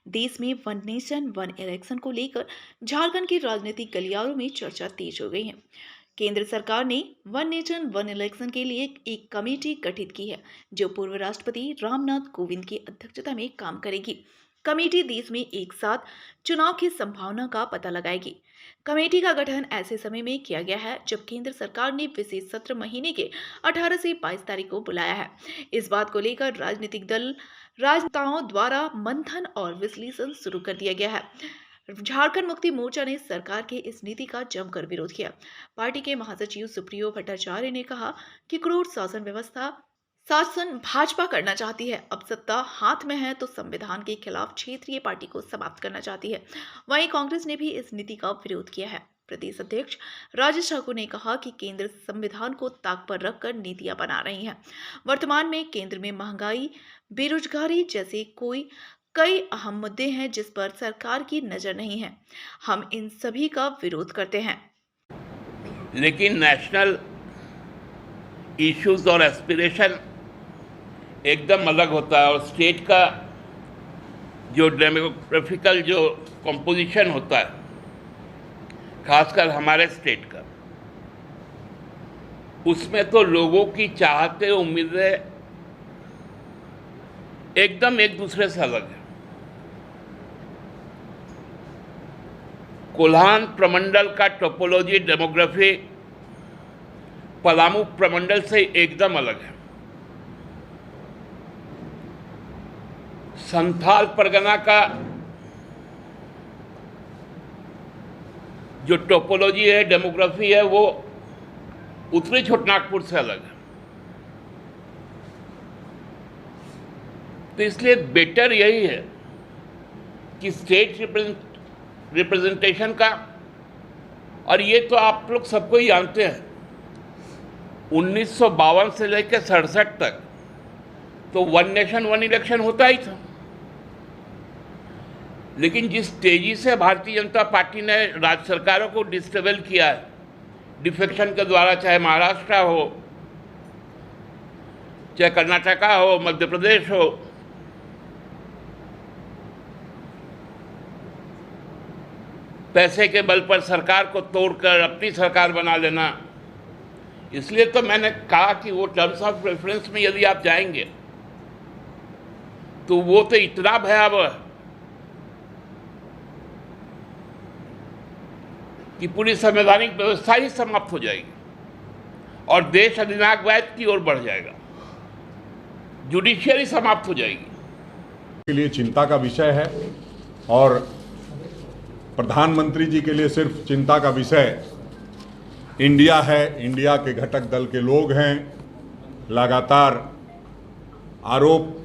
देश में one nation one election को लेकर झारखंड के राजनीतिक गलियारों में चर्चा तेज हो गई है। केंद्र सरकार ने वन नेशन वन इलेक्शन के लिए एक कमेटी गठित की है, जो पूर्व राष्ट्रपति रामनाथ कोविंद की अध्यक्षता में काम करेगी। कमेटी देश में एक साथ चुनाव की संभावना का पता लगाएगी। कमेटी का गठन ऐसे समय में किया गया है जब केंद्र सरकार ने विशेष सत्र महीने के 18 से 22 तारीख को बुलाया है। इस बात को लेकर राजनीतिक दल राजनेताओं द्वारा मंथन और विश्लेषण शुरू कर दिया गया है। झारखंड मुक्ति मोर्चा ने सरकार के इस नीति का जमकर विरोध किया। पार्टी के महासचिव सुप्रियो भट्टाचार्य ने कहा कि क्रूर शासन भाजपा करना चाहती है। अब सत्ता हाथ में है तो संविधान के खिलाफ क्षेत्रीय पार्टी को समाप्त करना चाहती है। वहीं कांग्रेस ने भी इस नीति का विरोध किया है। प्रदेश अध्यक्ष राजेश ठाकुर ने कहा कि केंद्र संविधान को ताक पर रखकर नीतियां बना रही है। वर्तमान में केंद्र में महंगाई, बेरोजगारी जैसे कई अहम मुद्दे हैं जिस पर सरकार की नजर नहीं है। हम इन सभी का विरोध करते हैं। लेकिन नेशनल इश्यूज और एस्पिरेशन एकदम अलग होता है और स्टेट का जो डेमोग्राफिकल जो कंपोजिशन होता है, खासकर हमारे स्टेट का, उसमें तो लोगों की चाहते उम्मीदें एकदम एक दूसरे से अलग है। कोल्हान प्रमंडल का टोपोलॉजी डेमोग्राफी पलामू प्रमंडल से एकदम अलग है। संथाल परगना का जो टोपोलॉजी है, डेमोग्राफी है, वो उत्तरी छोटानागपुर से अलग है। तो इसलिए बेटर यही है कि स्टेट रिप्रेजेंटेशन का, और ये तो आप लोग सबको ही जानते हैं, 1952 से लेकर 67 तक तो वन नेशन वन इलेक्शन होता ही था। लेकिन जिस तेजी से भारतीय जनता पार्टी ने राज्य सरकारों को डिस्टेबल किया है डिफेक्शन के द्वारा, चाहे महाराष्ट्र हो, चाहे कर्नाटका हो, मध्य प्रदेश हो, पैसे के बल पर सरकार को तोड़कर अपनी सरकार बना लेना। इसलिए तो मैंने कहा कि वो टर्म्स ऑफ रेफरेंस में यदि आप जाएंगे तो वो तो इतना भयावह है कि पूरी संवैधानिक व्यवस्था ही समाप्त हो जाएगी और देश अधिनायकवाद की ओर बढ़ जाएगा, जुडिशियरी समाप्त हो जाएगी। के लिए चिंता का विषय है और प्रधानमंत्री जी के लिए सिर्फ चिंता का विषय इंडिया है, इंडिया के घटक दल के लोग हैं, लगातार आरोप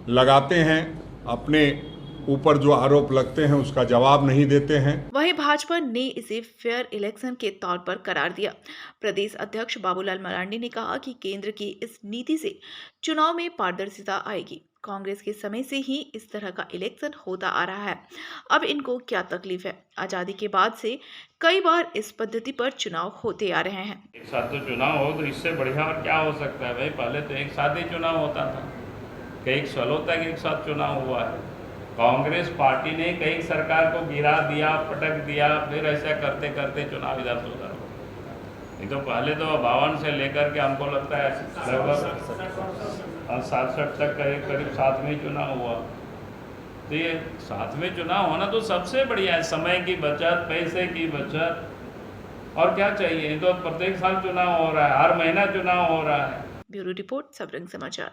लगाते हैं, अपने ऊपर जो आरोप लगते हैं उसका जवाब नहीं देते हैं। वहीं भाजपा ने इसे फेयर इलेक्शन के तौर पर करार दिया। प्रदेश अध्यक्ष बाबूलाल मरांडी ने कहा कि केंद्र की इस नीति से चुनाव में पारदर्शिता आएगी। कांग्रेस के समय से ही इस तरह का इलेक्शन होता आ रहा है, अब इनको क्या तकलीफ है? आजादी के बाद से कई बार इस पद्धति पर चुनाव होते आ रहे हैं। एक साथ तो चुनाव हो तो इससे बढ़िया और क्या हो सकता है भाई? पहले तो एक साथ ही चुनाव होता था, कई सालों तक एक साथ चुनाव हुआ है। कांग्रेस पार्टी ने कई सरकार को गिरा दिया, पटक दिया, फिर ऐसा करते करते चुनाव इधर से उधर हो। नहीं तो पहले तो 52 से लेकर के हमको लगता है लगभग 67 तक करीब साथ में चुनाव हुआ। तो ये साथ में चुनाव होना तो सबसे बढ़िया है, समय की बचत, पैसे की बचत, और क्या चाहिए? तो प्रत्येक साल चुनाव हो रहा है, हर महीना चुनाव हो रहा है। ब्यूरो रिपोर्ट, सबरंग समाचार।